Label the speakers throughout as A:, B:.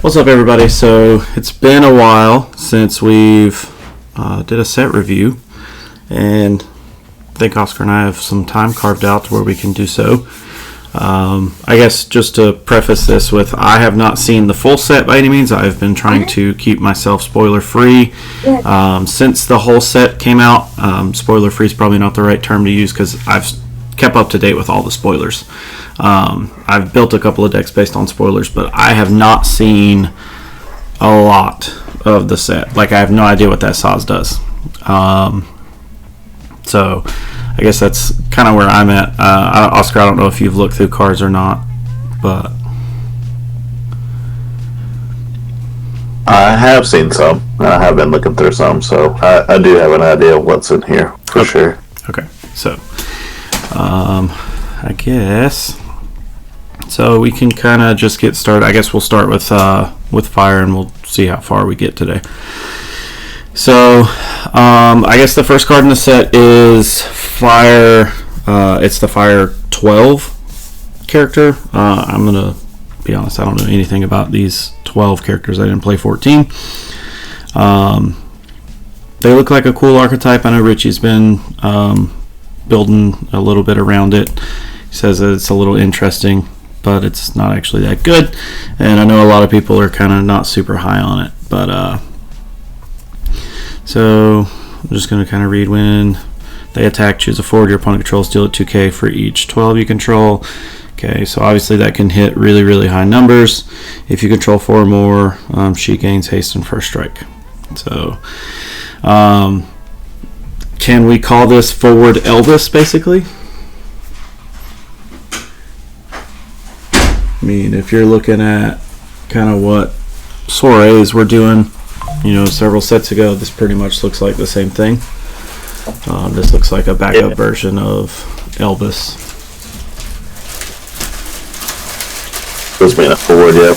A: What's up, everybody? So it's been a while since we've did a set review, and I think Oscar and I have some time carved out to where we can do so. I guess just to preface this with, I have not seen the full set by any means. I've been trying to keep myself spoiler free since the whole set came out. Spoiler free is probably not the right term to use because I've kept up to date with all the spoilers. I've built a couple of decks based on spoilers, but I have not seen a lot of the set. Like, I have no idea what that Saz does. So I guess that's kind of where I'm at. Oscar, I don't know if you've looked through cards or not, but
B: I have seen some. I have been looking through some, so I do have an idea of what's in here for sure.
A: Okay, so I guess so we can kind of just get started. I guess we'll start with fire, and we'll see how far we get today. So I guess the first card in the set is fire. It's the fire 12 character. I'm gonna be honest, I don't know anything about these 12 characters. I didn't play 14. They look like a cool archetype. I know Richie's been building a little bit around it. He says that it's a little interesting, but it's not actually that good, and I know a lot of people are kind of not super high on it. But so I'm just going to kind of read. When they attack, choose a forward your opponent controls, deal it 2k for each 12 you control. Okay, so obviously that can hit really, really high numbers. If you control 4 or more, she gains haste and first strike. So can we call this forward Elvis, basically? I mean, if you're looking at kind of what soirees we're doing, several sets ago, this pretty much looks like the same thing. This looks like a backup version of Elvis.
B: This being a forward, yeah.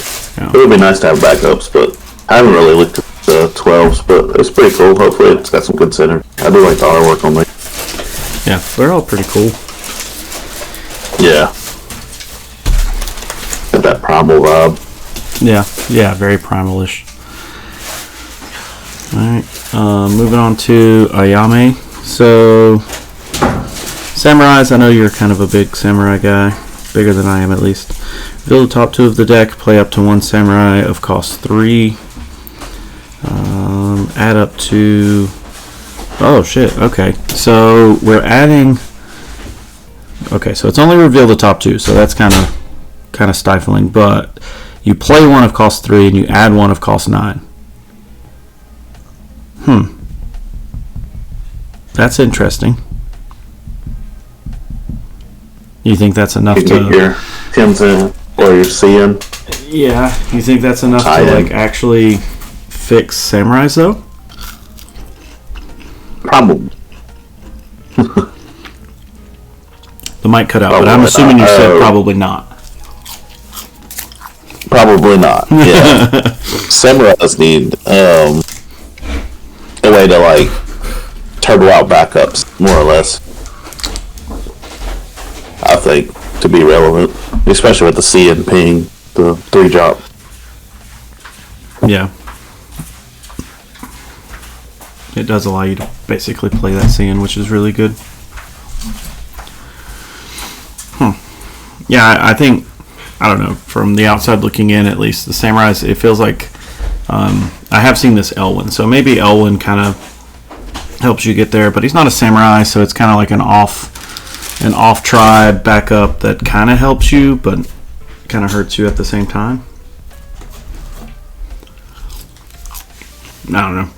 B: It would be nice to have backups, but I haven't really looked at the 12s, but it's pretty cool. Hopefully it's got some good center. I do like the artwork on these.
A: Yeah, they're all pretty cool.
B: Yeah. Got that primal vibe.
A: Yeah, very primal-ish. Alright, moving on to Ayame. So, Samurais, I know you're kind of a big Samurai guy, bigger than I am at least. Reveal the top 2 of the deck, play up to 1 Samurai of cost 3. Add up to... Oh shit, okay. So, we're adding... Okay, so it's only reveal the top 2, so that's kind of stifling, but you play 1 of cost 3 and you add 1 of cost 9. That's interesting. You think that's enough to
B: get your Tenzin or your Cien?
A: Yeah, you think that's enough to like actually fix Samurais though?
B: Probably.
A: The mic cut out, but I'm assuming you said probably not.
B: Probably not. Yeah. Samurais need a way to like turbo out backups, more or less. I think, to be relevant, especially with the C and ping, the 3-drop.
A: Yeah. It does allow you to basically play that scene, which is really good. Yeah, I think, I don't know, from the outside looking in at least, the Samurais, it feels like, I have seen this Elwyn, so maybe Elwyn kind of helps you get there, but he's not a Samurai, so it's kind of like an off tribe backup that kind of helps you, but kind of hurts you at the same time. I don't know.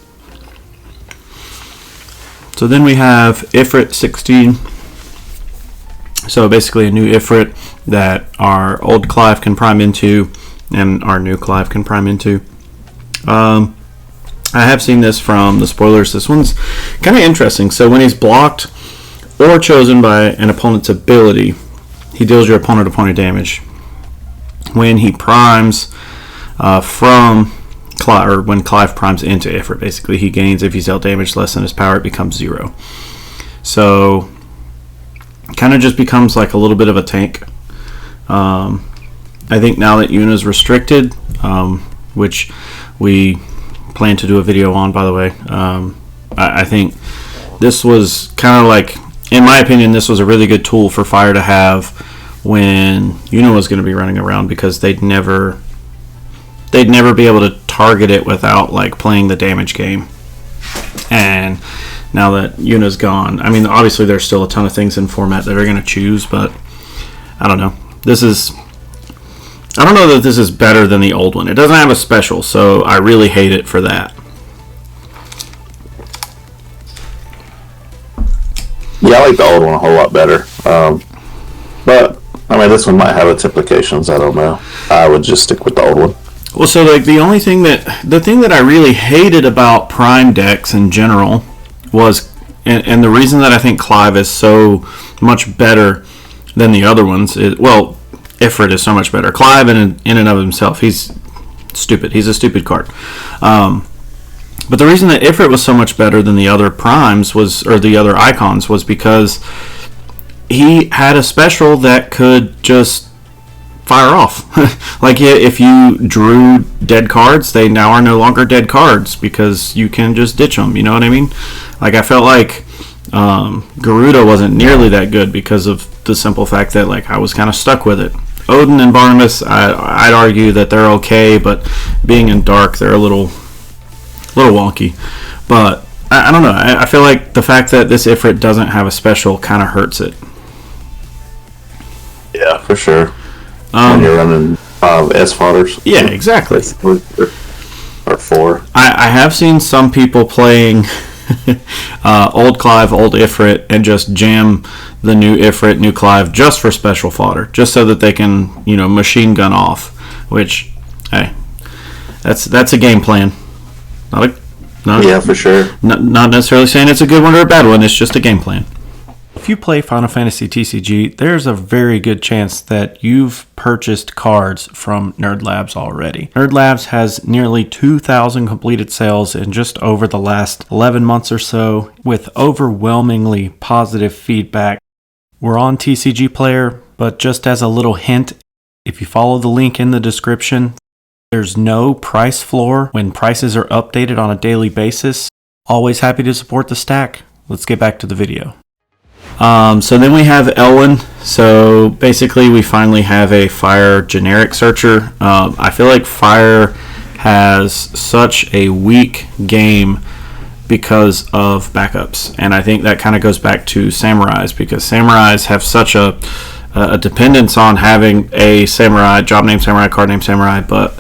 A: So then we have Ifrit 16. So basically a new Ifrit that our old Clive can prime into and our new Clive can prime into. I have seen this from the spoilers. This one's kind of interesting. So when he's blocked or chosen by an opponent's ability, he deals your opponent a point of damage. When he primes from Clive, or when Clive primes into Ifrit, basically he gains, if he's dealt damage less than his power, it becomes 0. So kind of just becomes like a little bit of a tank. I think now that Yuna's restricted, which we plan to do a video on, by the way. I think this was kind of like, in my opinion, this was a really good tool for Fire to have when Una was going to be running around, because they'd never be able to target it without like playing the damage game. And now that Una's gone, I mean, obviously there's still a ton of things in format that are going to choose, but I don't know. I don't know that this is better than the old one. It doesn't have a special, so I really hate it for that.
B: Yeah, I like the old one a whole lot better. But I mean, this one might have its implications. I don't know. I would just stick with the old one.
A: Well, so like the thing that I really hated about Prime decks in general was, and the reason that I think Clive is so much better than the other ones is, well, Ifrit is so much better. Clive in and of himself, he's stupid. He's a stupid card. But the reason that Ifrit was so much better than the other primes or the other icons, was because he had a special that could just fire off. Like if you drew dead cards, they now are no longer dead cards because you can just ditch them. You know what I mean? Like I felt like Garuda wasn't nearly that good because of the simple fact that like I was kind of stuck with it. Odin and Barnabas, I'd argue that they're okay, but being in dark, they're a little wonky. But I don't know. I feel like the fact that this Ifrit doesn't have a special kind of hurts it.
B: Yeah, for sure. When you're running S fodders.
A: Yeah, exactly.
B: Or 4.
A: I have seen some people playing old Clive, old Ifrit, and just jam the new Ifrit, new Clive just for special fodder, just so that they can, machine gun off. Which, hey, that's a game plan.
B: Yeah, for sure.
A: Not necessarily saying it's a good one or a bad one. It's just a game plan. If you play Final Fantasy TCG, there's a very good chance that you've purchased cards from Nerd Labs already. Nerd Labs has nearly 2,000 completed sales in just over the last 11 months or so, with overwhelmingly positive feedback. We're on TCG Player, but just as a little hint, if you follow the link in the description, there's no price floor when prices are updated on a daily basis. Always happy to support the stack. Let's get back to the video. So then we have Elwyn. So basically we finally have a Fire generic searcher. I feel like Fire has such a weak game because of backups. And I think that kind of goes back to Samurais, because Samurais have such a dependence on having a Samurai, job name Samurai, card name Samurai, but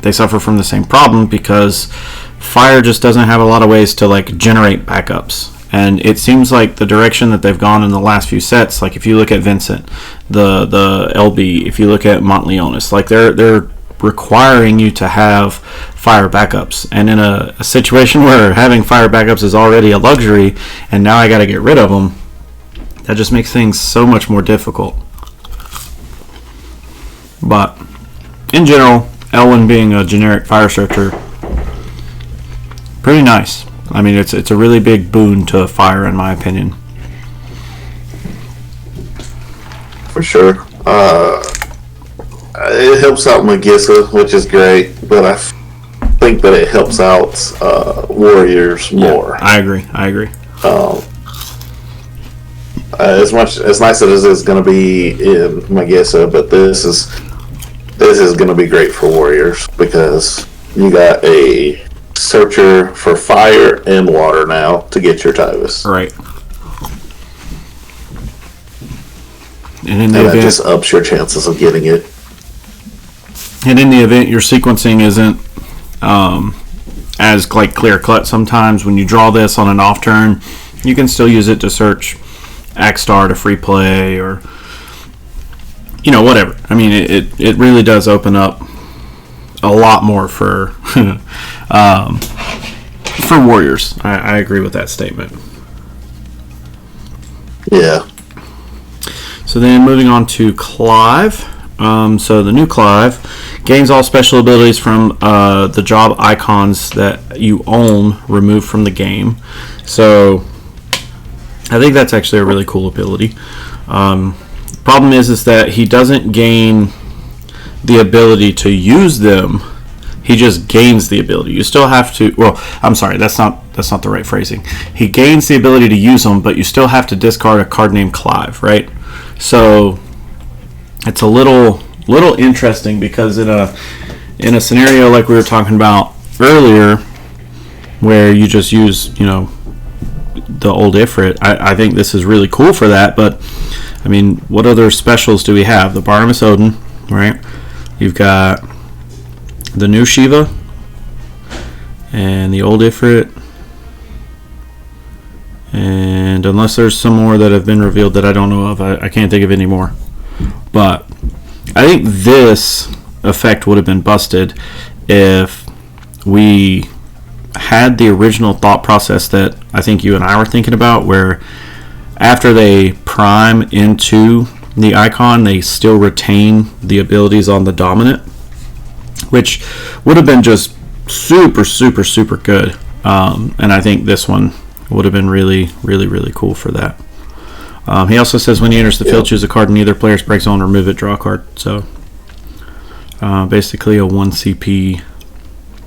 A: they suffer from the same problem because Fire just doesn't have a lot of ways to like generate backups. And it seems like the direction that they've gone in the last few sets, like if you look at Vincent, the LB, if you look at Montleonis, like they're requiring you to have Fire backups. And in a situation where having Fire backups is already a luxury, and now I got to get rid of them, that just makes things so much more difficult. But in general, Elwyn being a generic Fire searcher, pretty nice. I mean, it's a really big boon to Fire, in my opinion.
B: For sure. It helps out Magissa, which is great, but I think that it helps out Warriors more.
A: I agree.
B: As nice as it's going to be in Magissa, but this is going to be great for Warriors because you got a searcher for fire and water now to get your Tyvus.
A: Right.
B: And that just ups your chances of getting it.
A: And in the event your sequencing isn't as like clear cut, sometimes when you draw this on an off turn, you can still use it to search Axstar to free play or whatever. I mean, it really does open up a lot more for Warriors. I agree with that statement.
B: Yeah.
A: So then moving on to Clive. So the new Clive gains all special abilities from the job icons that you own removed from the game. So I think that's actually a really cool ability. Problem is that he doesn't gain the ability to use them He just gains the ability. You still have to. Well, I'm sorry, that's not the right phrasing. He gains the ability to use them, but you still have to discard a card named Clive, right? So it's a little interesting because in a scenario like we were talking about earlier, where you just use the old Ifrit, I think this is really cool for that. But I mean, what other specials do we have? The Barnabas Odin, right? You've got the new Shiva and the old Ifrit, and unless there's some more that have been revealed that I don't know of, I can't think of any more. But I think this effect would have been busted if we had the original thought process that I think you and I were thinking about, where after they prime into the icon, they still retain the abilities on the dominant, which would have been just super, super, super good. And I think this one would have been really, really, really cool for that. He also says when he enters the field, choose a card in either player's break zone, remove it, draw a card. So basically a 1 CP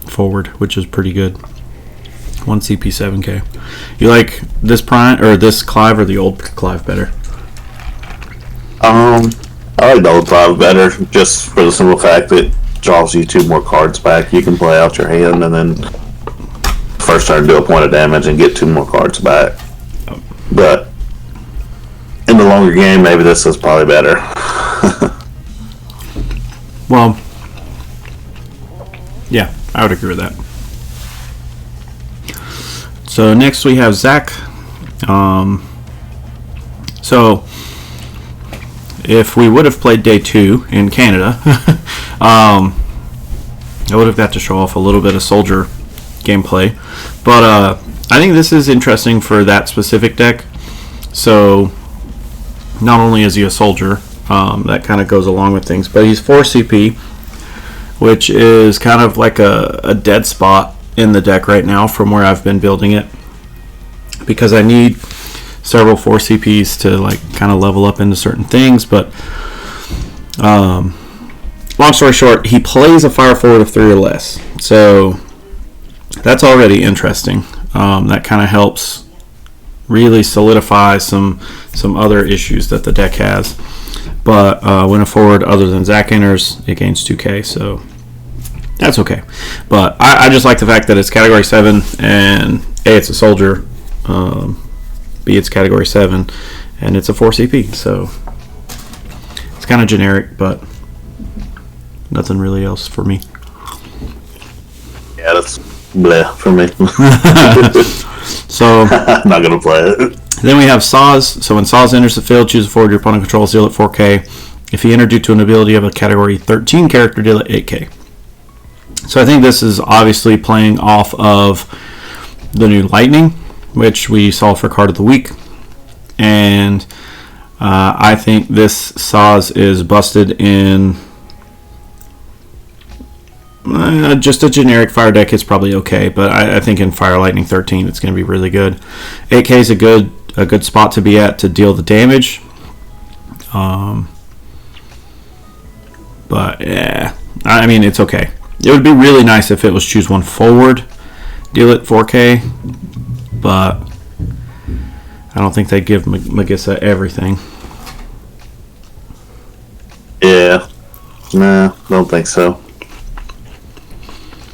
A: forward, which is pretty good. 1 CP 7K. You like this Prime or this Clive or the old Clive better?
B: I like the old Clive better, just for the simple fact that it draws you 2 more cards back. You can play out your hand and then first turn do a point of damage and get 2 more cards back. But in the longer game, maybe this is probably better.
A: Well, yeah, I would agree with that. So next we have Zach. So if we would have played day 2 in Canada, I would have got to show off a little bit of soldier gameplay. But I think this is interesting for that specific deck. So not only is he a soldier, that kind of goes along with things, but he's 4 CP, which is kind of like a dead spot in the deck right now from where I've been building it, because I need several 4 CPs to like kind of level up into certain things. But long story short, he plays a fire forward of 3 or less, so that's already interesting. That kind of helps really solidify some other issues that the deck has. But when a forward other than Zach enters, it gains 2k, so that's okay. But I just like the fact that it's category 7, and A, it's a soldier, B, it's category 7, and it's a 4 CP, so it's kind of generic, but nothing really else for me.
B: Yeah, that's bleh for me.
A: So
B: I'm not gonna play it.
A: Then we have Saz. So when Saz enters the field, choose a forward your opponent controls, deal at 4k. If he entered due to an ability of a category 13 character, deal at 8k. So I think this is obviously playing off of the new Lightning, which we saw for card of the week. And I think this Saz is busted in just a generic fire deck. It's probably okay, but I think in Fire Lightning 13 it's going to be really good. 8k is a good spot to be at to deal the damage. But yeah, I mean, it's okay. It would be really nice if it was choose one forward, deal it 4k, but I don't think they give Magissa everything.
B: Yeah, nah, don't think so.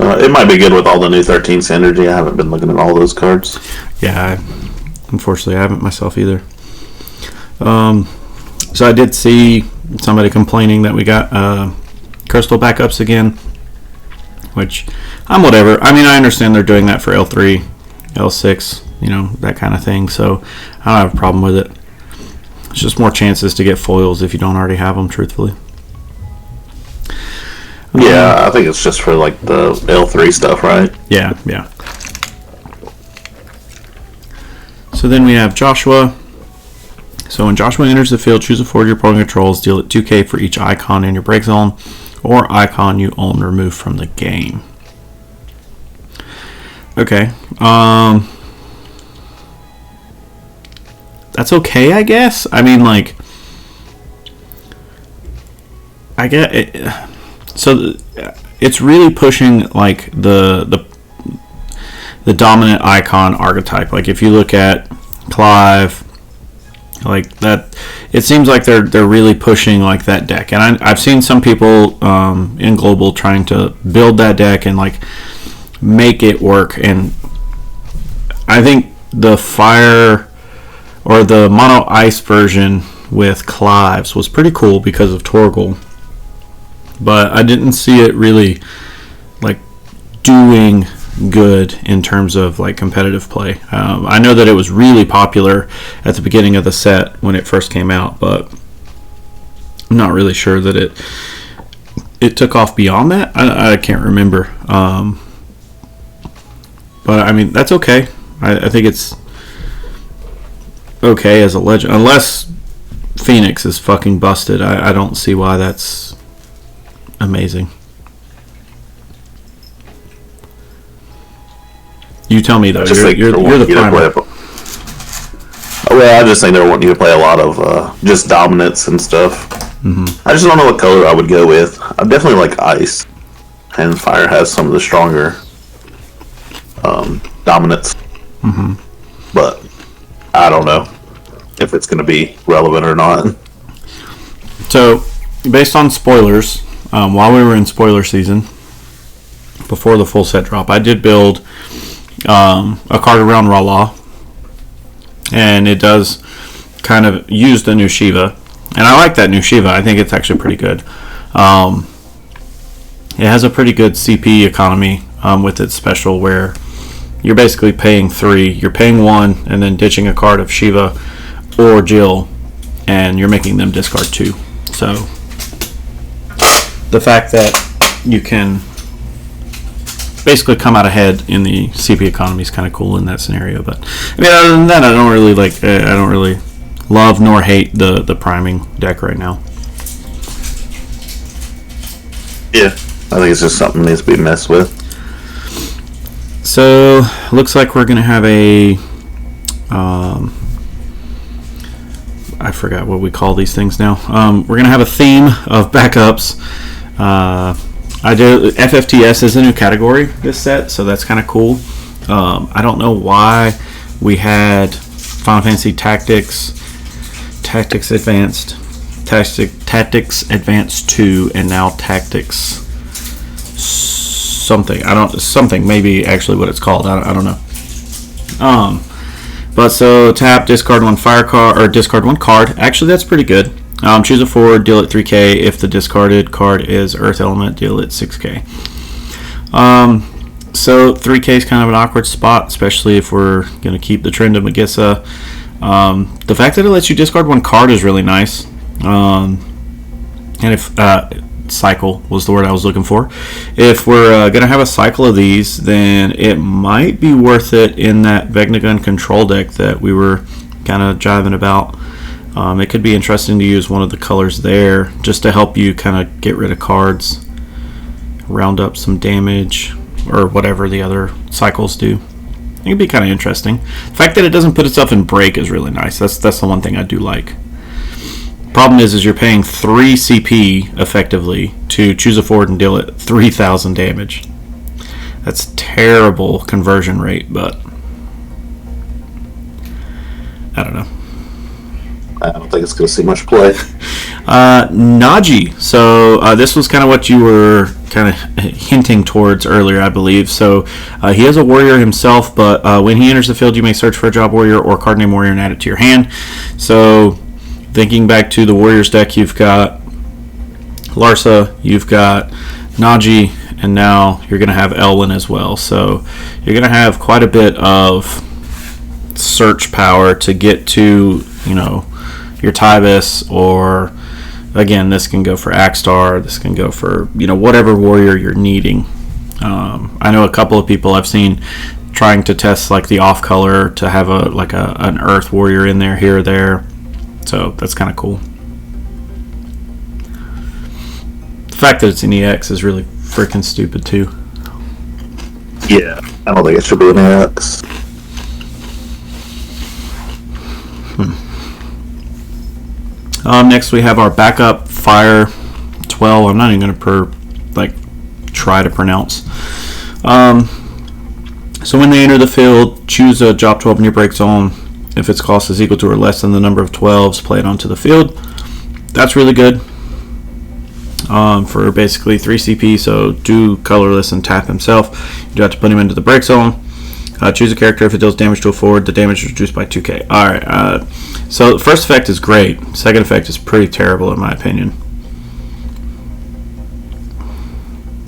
B: It might be good with all the new 13 synergy. I haven't been looking at all those cards.
A: Yeah, unfortunately, I haven't myself either. So I did see somebody complaining that we got crystal backups again, which I'm whatever. I mean, I understand they're doing that for L3, L6, that kind of thing. So I don't have a problem with it. It's just more chances to get foils if you don't already have them, truthfully.
B: Yeah, I think it's just for like the L3 stuff, right?
A: Yeah. So then we have Joshua. So when Joshua enters the field, choose a forward your opponent controls, deal it 2k for each icon in your break zone or icon you own removed from the game. Okay. That's okay, I guess. I mean, like, I get it. So it's really pushing like the dominant icon archetype. Like if you look at Clive, like that, it seems like they're really pushing like that deck. And I've seen some people in global trying to build that deck and like make it work. And I think the fire or the mono ice version with Clives was pretty cool because of Torgal, but I didn't see it really like doing good in terms of like competitive play. I know that it was really popular at the beginning of the set when it first came out, but I'm not really sure that it took off beyond that. I can't remember, but I mean that's okay. I think it's okay as a legend, unless Phoenix is fucking busted. I don't see why that's amazing. You tell me though. You're the primer.
B: Well, I just think they're wanting you to play a lot of just dominance and stuff. Mm-hmm. I just don't know what color I would go with. I definitely like ice, and fire has some of the stronger dominance.
A: Mm-hmm.
B: But I don't know if it's going to be relevant or not.
A: So, based on spoilers, while we were in spoiler season, before the full set drop, I did build a card around Rala, and it does kind of use the new Shiva, and I like that new Shiva. I think it's actually pretty good. It has a pretty good CP economy with its special, where you're basically paying 3, you're paying 1, and then ditching a card of Shiva or Jill, and you're making them discard 2. So the fact that you can basically come out ahead in the CP economy is kind of cool in that scenario. But I mean, other than that, I don't really love nor hate the priming deck right now.
B: Yeah, I think it's just something that needs to be messed with.
A: So looks like we're gonna have a I forgot what we call these things now. We're gonna have a theme of backups. I do FFTS is a new category this set, so that's kind of cool. I don't know why we had Final Fantasy Tactics Advanced 2, and now Tactics something maybe actually what it's called. I don't know. But so tap, discard 1 fire card or discard 1 card. Actually, that's pretty good. Choose a 4, deal it 3k. If the discarded card is Earth Element, deal it 6k. So 3k is kind of an awkward spot, especially if we're going to keep the trend of Magissa. The fact that it lets you discard 1 card is really nice. And if cycle was the word I was looking for. If we're going to have a cycle of these, then it might be worth it in that Vegnagun control deck that we were kind of jiving about. It could be interesting to use one of the colors there just to help you kind of get rid of cards, round up some damage, or whatever the other cycles do. It could be kind of interesting. The fact that it doesn't put itself in break is really nice. That's the one thing I do like. Problem is you're paying 3 CP effectively to choose a forward and deal it 3,000 damage. That's terrible conversion rate, but I don't know.
B: I don't think it's going to see much play.
A: Naji. So this was kind of what you were kind of hinting towards earlier, I believe. So he is a warrior himself, but when he enters the field, you may search for a job warrior or card name warrior and add it to your hand. So thinking back to the Warriors deck, you've got Larsa, you've got Naji, and now you're going to have Elwyn as well. So you're going to have quite a bit of search power to get to, your Tybus, or again, this can go for Axstar, this can go for, whatever warrior you're needing. I know a couple of people I've seen trying to test like the off color to have an Earth warrior in there here or there. So that's kind of cool. The fact that it's an EX is really freaking stupid too.
B: Yeah, I don't think it should be an EX.
A: Next we have our backup Fire 12. I'm not even going to try to pronounce. So when they enter the field, choose a drop 12 in your break zone. If its cost is equal to or less than the number of 12s, play it onto the field. That's really good for basically 3 CP, so do colorless and tap himself. You do have to put him into the break zone. Choose a character. If it deals damage to a forward, the damage is reduced by 2k. Alright, so the first effect is great. Second effect is pretty terrible in my opinion.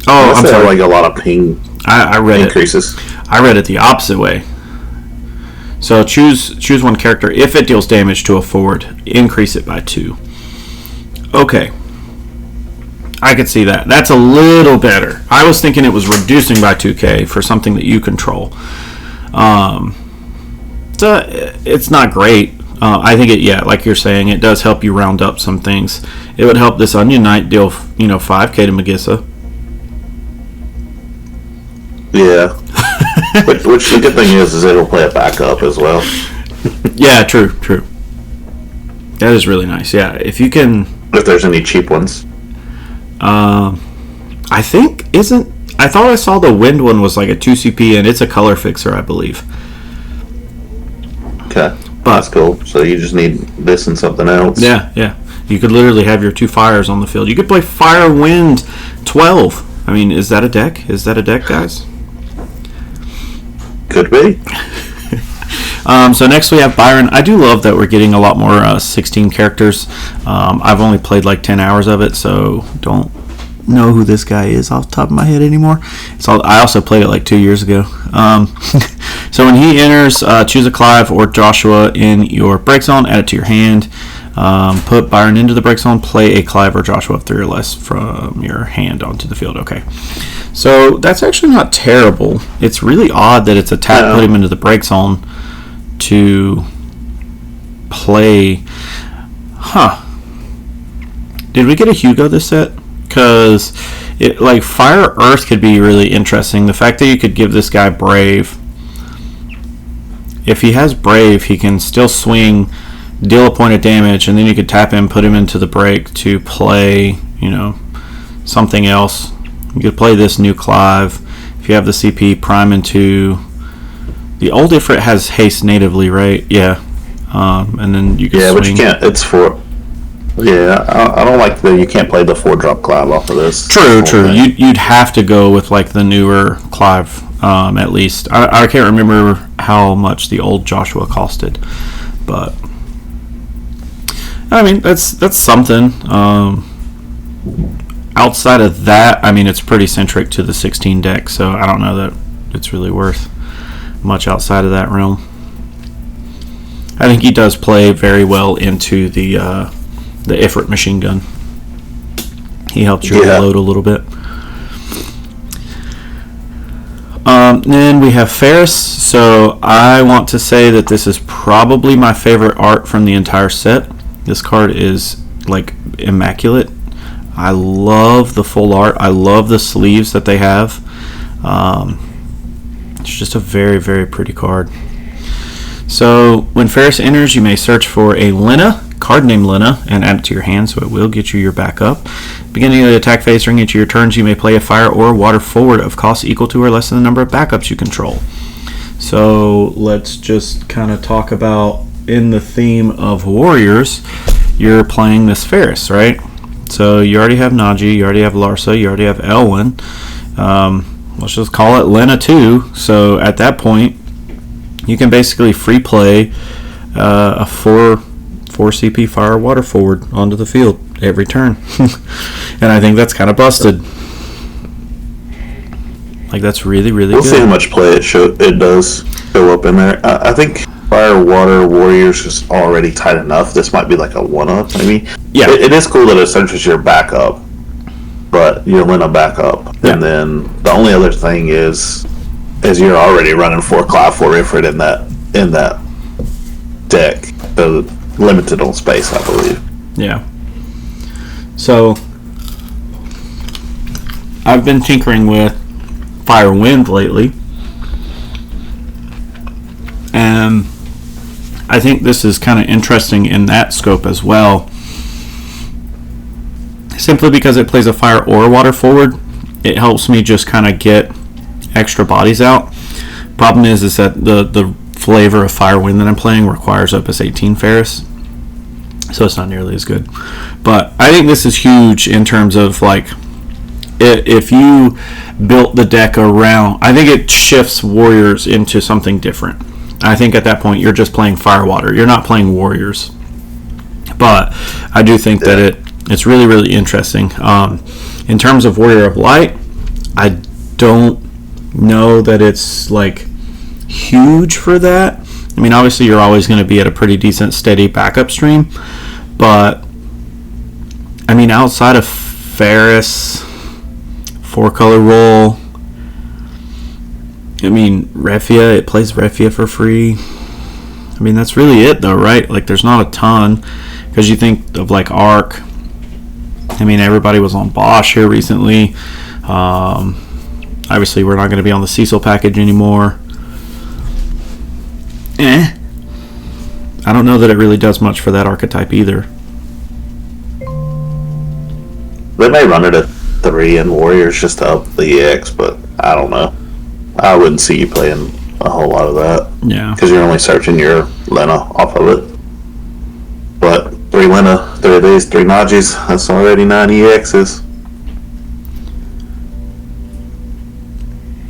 A: Oh, I'm sorry.
B: Like a lot of ping
A: I read
B: increases.
A: I read it the opposite way. So choose one character. If it deals damage to a forward, increase it by 2. Okay. I could see that. That's a little better. I was thinking it was reducing by 2k for something that you control. So it's not great. I think like you're saying, it does help you round up some things. It would help this Onion Knight deal 5k to Magissa.
B: Yeah. Which the good thing is it'll play a backup as well.
A: Yeah, true. That is really nice. Yeah, if you can.
B: If there's any cheap ones.
A: I thought I saw the wind one was like a 2 CP and it's a color fixer, I believe.
B: Okay, that's cool. So you just need this and something else.
A: Yeah. You could literally have your 2 fires on the field. You could play Fire Wind 12. I mean, is that a deck? Guys?
B: Could be.
A: So next we have Byron. I do love that we're getting a lot more 16 characters. I've only played like 10 hours of it, so don't know who this guy is off the top of my head anymore. I also played it like 2 years ago. So when he enters, choose a Clive or Joshua in your break zone, add it to your hand. Put Byron into the break zone, play a Clive or Joshua of 3 or less from your hand onto the field. Okay. So that's actually not terrible. It's really odd that it's a tap, put him into the break zone to play. Did we get a Hugo this set? Because Fire Earth could be really interesting. The fact that you could give this guy Brave. If he has Brave, he can still swing, deal a point of damage, and then you could tap him, put him into the break to play, something else. You could play this new Clive. If you have the CP, prime into... The old Ifrit has haste natively, right? Yeah. And then you can swing.
B: But you can't... It's for... Yeah, I don't like that you can't play the 4-drop Clive off of this.
A: True. You'd have to go with the newer Clive, at least. I can't remember how much the old Joshua costed, but... I mean, that's something. Outside of that, I mean, it's pretty centric to the 16 deck, so I don't know that it's really worth much outside of that realm. I think he does play very well into the Ifrit machine gun. He helps you reload a little bit. Then we have Ferris. So I want to say that this is probably my favorite art from the entire set. This card is immaculate. I love the full art. I love the sleeves that they have. It's just a very, very pretty card. So when Ferris enters, you may search for a Lena, card named Lena, and add it to your hand, so it will get you your backup. Beginning of the attack phase, during each of your turns, you may play a fire or water forward of cost equal to or less than the number of backups you control. So let's just kind of talk about, in the theme of warriors, you're playing this Ferris, right? So you already have Naji, you already have Larsa, you already have Elwyn. Let's just call it Lena 2. So at that point, you can basically free play a 4 CP fire water forward onto the field every turn. And I think that's kind of busted. That's really, really good.
B: We'll see how much play it does show up in there. I think Fire Water Warriors is already tight enough. This might be like a one-up, maybe. Yeah. It is cool that it centers your backup, but you're Lena backup. Yeah. And then the only other thing is you're already running 4 Clive 4 Ifrit in that deck. So limited on space, I believe.
A: Yeah. So I've been tinkering with Fire Wind lately, and I think this is kind of interesting in that scope as well, simply because it plays a fire or water forward, it helps me just kind of get extra bodies out. Problem is that the flavor of Firewind that I'm playing requires Opus 18 Ferris, so it's not nearly as good. But I think this is huge in terms of like, if you built the deck around, I think it shifts warriors into something different. I think at that point you're just playing Firewater. You're not playing warriors. But I do think that it's really, really interesting. In terms of Warrior of Light, I don't know that it's like huge for that. I mean, obviously you're always going to be at a pretty decent, steady backup stream. But, I mean, outside of Ferris, 4-color roll, I mean, Refia, it plays Refia for free. I mean, that's really it, though, right? Like, there's not a ton. Because you think of, like, Arc. I mean, everybody was on Bosch here recently. Obviously, we're not going to be on the Cecil package anymore. I don't know that it really does much for that archetype either.
B: They may run it at 3 in Warriors just to up the EX, but I don't know. I wouldn't see you playing a whole lot of that.
A: Yeah.
B: Because you're only searching your Lena off of it. But 3 Lena, 3 of these, 3 Najis, that's already 9 EXs.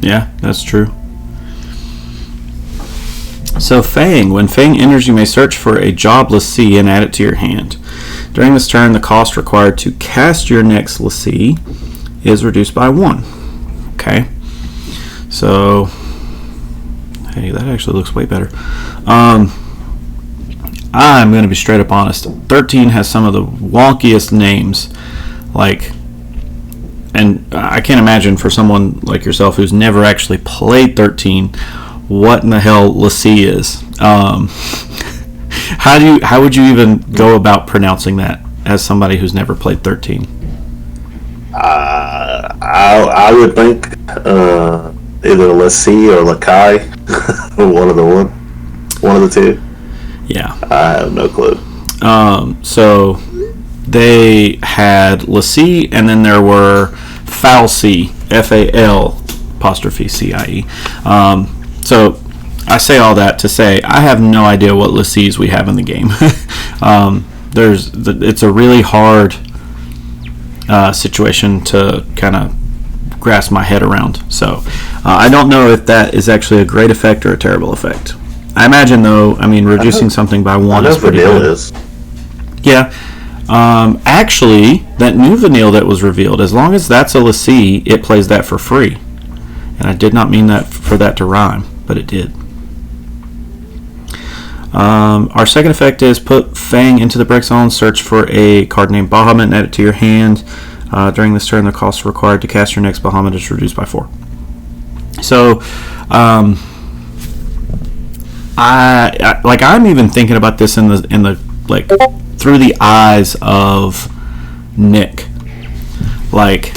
A: Yeah, that's true. So Fang. When Fang enters, you may search for a job L'Cie and add it to your hand. During this turn, the cost required to cast your next L'Cie is reduced by 1. Okay. So, hey, that actually looks way better. I'm going to be straight up honest. 13 has some of the wonkiest names. Like, and I can't imagine for someone like yourself who's never actually played 13, what in the hell L'Cie is. How would you even go about pronouncing that as somebody who's never played 13?
B: I would think either L'Cie or Lakai, one of the two.
A: Yeah,
B: I have no clue.
A: So they had L'Cie, and then there were Falcie, FAL''CIE. So I say all that to say I have no idea what L'Cies we have in the game. It's a really hard situation to kind of grasp my head around. So I don't know if that is actually a great effect or a terrible effect. I imagine, though, reducing something by 1 is pretty good. Is. Yeah. Actually, that new Vanille that was revealed, as long as that's a L'Cie, it plays that for free. And I did not mean that for that to rhyme, but it did. Our second effect is put Fang into the break zone, search for a card named Bahamut and add it to your hand. During this turn, the cost required to cast your next Bahamut is reduced by 4. So, I'm even thinking about this in the like through the eyes of Nick. Like,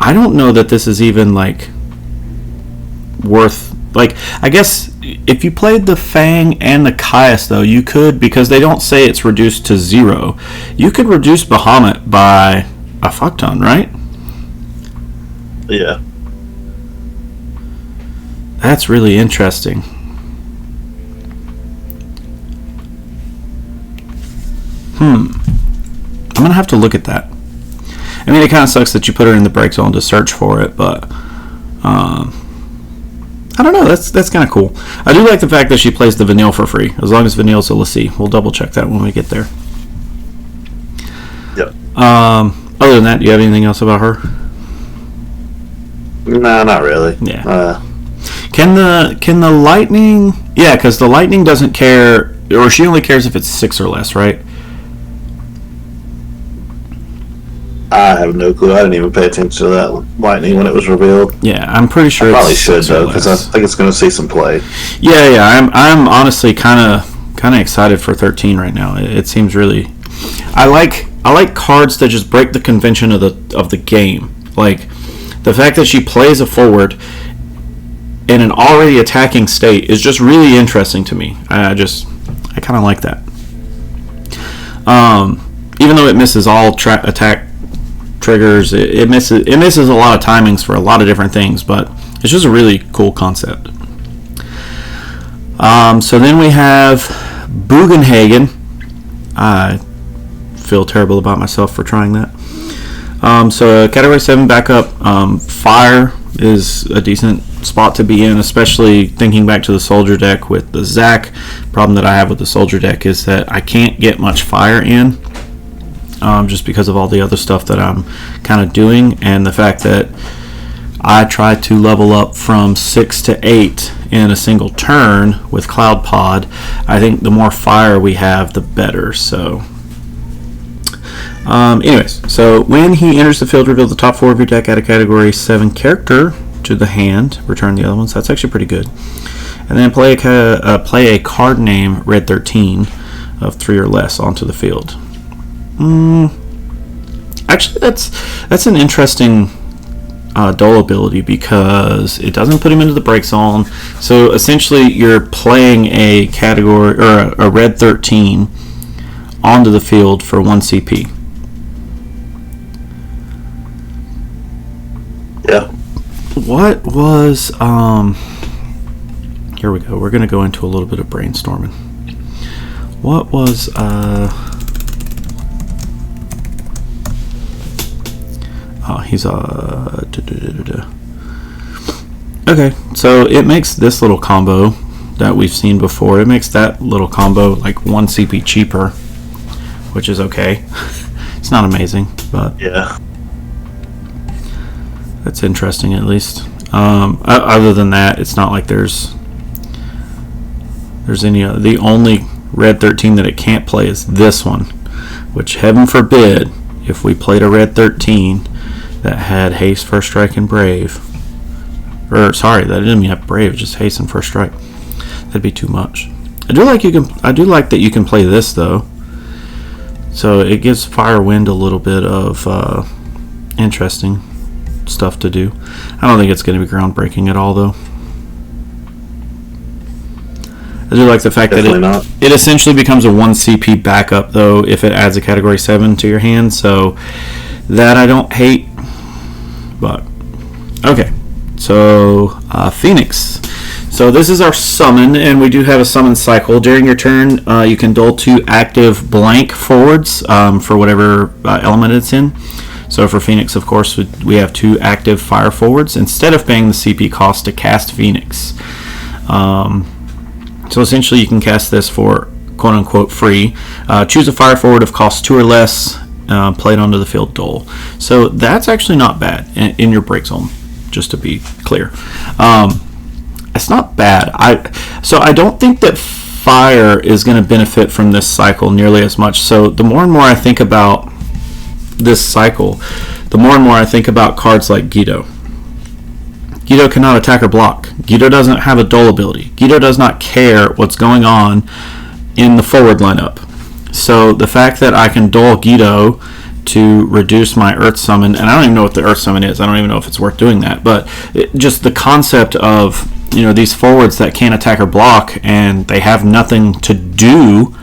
A: I don't know that this is even like worth. Like, I guess if you played the Fang and the Caius, though, you could, because they don't say it's reduced to 0. You could reduce Bahamut by a fuck ton, right?
B: Yeah.
A: That's really interesting. I'm gonna have to look at that. I mean, it kind of sucks that you put her in the break zone to search for it, but I don't know. That's kind of cool. I do like the fact that she plays the Vanille for free, as long as Vanille's a L'Cie. We'll double check that when we get there.
B: Yep.
A: Other than that, do you have anything else about her?
B: No, not really.
A: Yeah. Can the lightning? Yeah, because the lightning doesn't care, or she only cares if it's 6 or less, right?
B: I have no clue. I didn't even pay attention to that lightning when it was revealed.
A: Yeah, I'm pretty sure.
B: I probably should though, because I think it's going to see some play.
A: Yeah. I'm honestly kind of excited for 13 right now. It seems really. I like cards that just break the convention of the game. Like the fact that she plays a forward in an already attacking state is just really interesting to me. I kind of like that. Even though it misses all attack triggers. It misses a lot of timings for a lot of different things, but it's just a really cool concept. So then we have Bugenhagen. I feel terrible about myself for trying that. So Category 7 backup, fire is a decent spot to be in, especially thinking back to the soldier deck with the Zac. Problem that I have with the soldier deck is that I can't get much fire in, just because of all the other stuff that I'm kind of doing, and the fact that I try to level up from 6 to 8 in a single turn with Cloud Pod. I think the more fire we have, the better. So anyways, so when he enters the field, reveal the top 4 of your deck, add a Category 7 character to the hand, return the other ones. That's actually pretty good. And then play a card name Red 13 of 3 or less onto the field. Actually, that's an interesting Dole ability, because it doesn't put him into the break zone. So essentially, you're playing a category or a Red 13 onto the field for 1 CP.
B: Yeah.
A: What was here we go. We're gonna go into a little bit of brainstorming. What was he's okay, so it makes this little combo that we've seen before. It makes that little combo like 1 CP cheaper, which is okay. It's not amazing, but
B: yeah,
A: that's interesting at least. Other than that, it's not like there's any other. The only Red 13 that it can't play is this one, which heaven forbid if we played a Red 13 that had Haste, First Strike, and Brave. Or sorry, that didn't even have Brave, just Haste and First Strike. That'd be too much. I do like that you can play this though. So it gives Firewind a little bit of interesting stuff to do. I don't think it's going to be groundbreaking at all though. I do like the fact
B: Definitely
A: that it essentially becomes a 1 CP backup though if it adds a Category 7 to your hand, so that I don't hate. But okay, so Phoenix. So this is our summon, and we do have a summon cycle. During your turn, you can dole 2 active blank forwards for whatever element it's in. So for Phoenix, of course, we have 2 active fire forwards instead of paying the CP cost to cast Phoenix. So essentially, you can cast this for quote-unquote free. Choose a fire forward of cost 2 or less, played onto the field dole. So that's actually not bad in your break zone, just to be clear. It's not bad. I don't think that fire is going to benefit from this cycle nearly as much. So the more and more I think about this cycle, the more and more I think about cards like Guido. Guido cannot attack or block. Guido doesn't have a dole ability. Guido does not care what's going on in the forward lineup. So the fact that I can dole Guido to reduce my Earth Summon, and I don't even know what the Earth Summon is. I don't even know if it's worth doing that. But just the concept of these forwards that can't attack or block, and they have nothing to do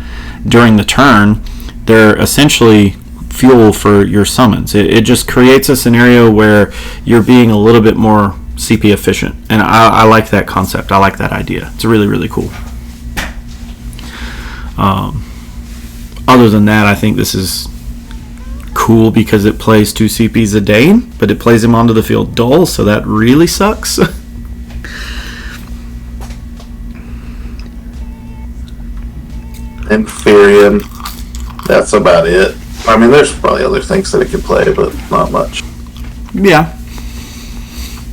A: during the turn, they're essentially fuel for your summons. It just creates a scenario where you're being a little bit more CP efficient, and I like that concept. I like that idea. It's really, really cool. Other than that, I think this is cool because it plays 2 CPs a day, but it plays him onto the field dull, so that really sucks.
B: Inferium. That's about it. I mean, there's probably other things that it could play, but not much.
A: Yeah.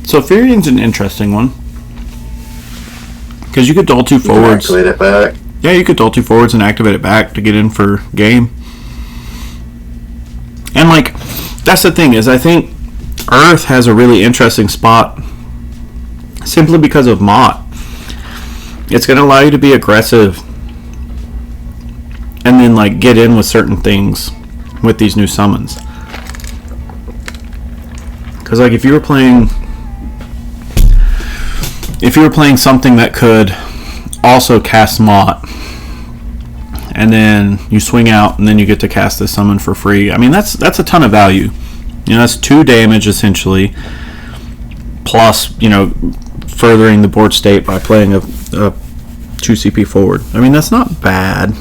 A: So Furian's an interesting one, because you could dole 2 forwards.
B: Activate it back.
A: Yeah, you could dole 2 forwards and activate it back to get in for game. And that's the thing, is I think Earth has a really interesting spot simply because of Mott. It's going to allow you to be aggressive and then get in with certain things with these new summons. Because if you were playing something that could also cast Mott, and then you swing out and then you get to cast this summon for free, I mean that's a ton of value. That's 2 damage essentially, plus, furthering the board state by playing a 2 CP forward. I mean, that's not bad.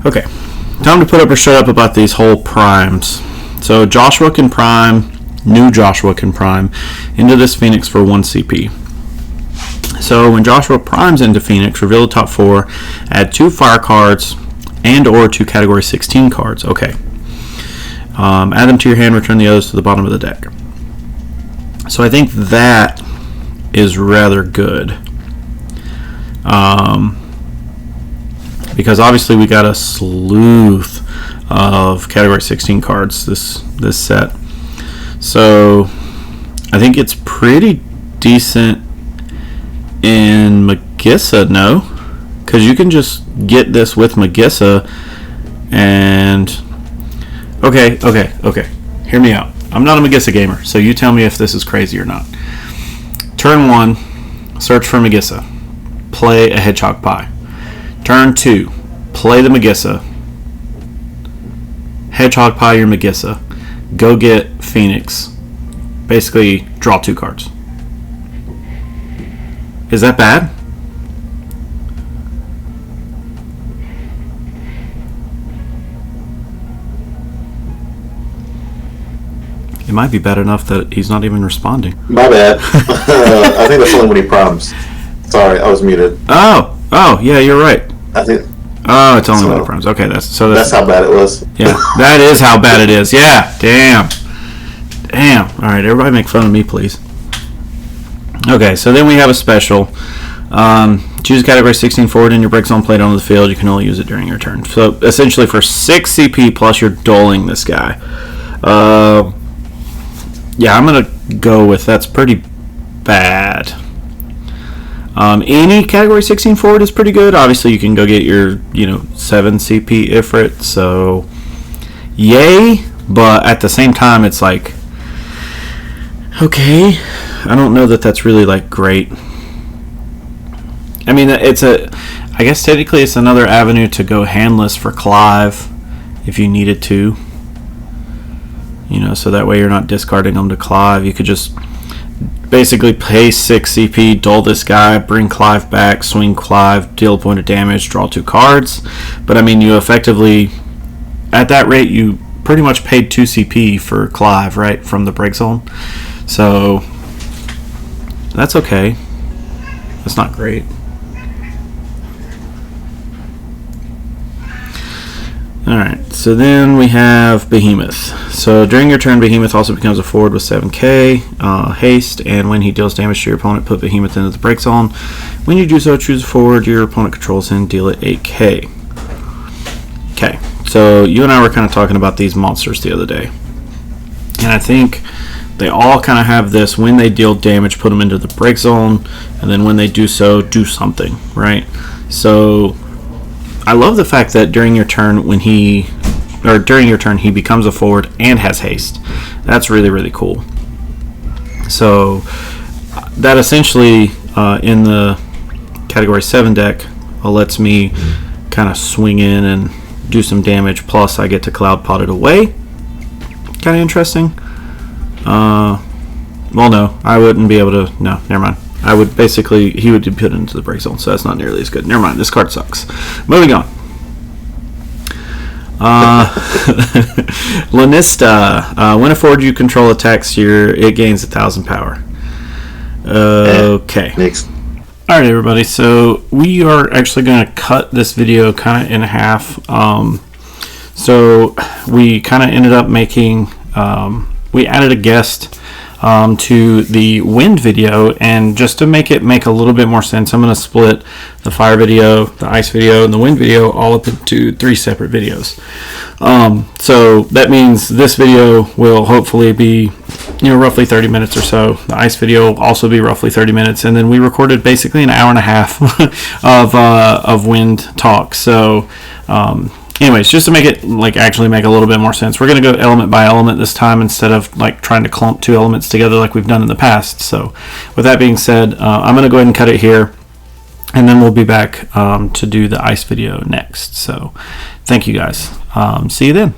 A: Okay, time to put up or shut up about these whole primes. So Joshua can prime, new Joshua can prime into this Phoenix for 1 CP. So when Joshua primes into Phoenix, reveal the top 4, add 2 fire cards and or 2 category 16 cards. Okay. Add them to your hand, return the others to the bottom of the deck. So I think that is rather good. Because obviously we got a slew of category 16 cards this set. So I think it's pretty decent in Magissa, no? Because you can just get this with Magissa and... Okay. Hear me out. I'm not a Magissa gamer, so you tell me if this is crazy or not. Turn 1, search for Magissa. Play a Hedgehog Pie. Turn 2, play the Magissa. Hedgehog Pie your Magissa. Go get Phoenix. Basically, draw 2 cards. Is that bad? It might be bad enough that he's not even responding.
B: My bad. I think that's only when he primes. Sorry, I was muted.
A: Oh, yeah, you're right.
B: I think.
A: Oh, it's only when he primes. Okay, that's
B: how bad it was.
A: Yeah, that is how bad it is. Yeah, damn. All right, everybody make fun of me, please. Okay, so then we have a special. Choose a category 16 forward in your break zone played onto the field. You can only use it during your turn. So essentially for 6 CP plus you're doling this guy. Yeah, I'm going to go with that's pretty bad. Any category 16 forward is pretty good. Obviously, you can go get your 7 CP Ifrit. So, yay. But at the same time, it's like, okay, I don't know that that's really like great. I mean, I guess technically it's another avenue to go handless for Clive if you needed to. So that way you're not discarding them to Clive. You could just basically pay 6 CP, dull this guy, bring Clive back, swing Clive, deal a point of damage, draw 2 cards. But I mean, you effectively, at that rate, you pretty much paid 2 CP for Clive, right, from the break zone. So that's okay. That's not great. Alright, so then we have Behemoth. So during your turn, Behemoth also becomes a forward with 7k haste, and when he deals damage to your opponent, put Behemoth into the break zone. When you do so, choose a forward your opponent controls and deal it 8k. Okay, so you and I were kind of talking about these monsters the other day. And I think they all kind of have this, when they deal damage, put them into the break zone, and then when they do so, do something, right? So I love the fact that during your turn he becomes a forward and has haste. That's really, really cool. So that essentially in the category 7 deck lets me kind of swing in and do some damage, plus I get to cloud pot it away. Kind of interesting. Well, no, I wouldn't be able to. No, never mind. I would basically, he would be put into the break zone, so that's not nearly as good. Never mind, this card sucks. Moving on. Lanista. When a forward you control attacks it gains 1,000 power. Okay.
B: Next.
A: Alright, everybody, so we are actually going to cut this video kind of in half. So we kind of ended up making, we added a guest to the wind video, and just to make it make a little bit more sense, I'm going to split the fire video, the ice video, and the wind video all up into 3 separate videos. So that means this video will hopefully be roughly 30 minutes or so. The ice video will also be roughly 30 minutes, and then we recorded basically an hour and a half of wind talk. So anyways, just to make it actually make a little bit more sense, we're going to go element by element this time instead of trying to clump 2 elements together like we've done in the past. So with that being said, I'm going to go ahead and cut it here, and then we'll be back to do the ice video next. So Thank you guys. See you then.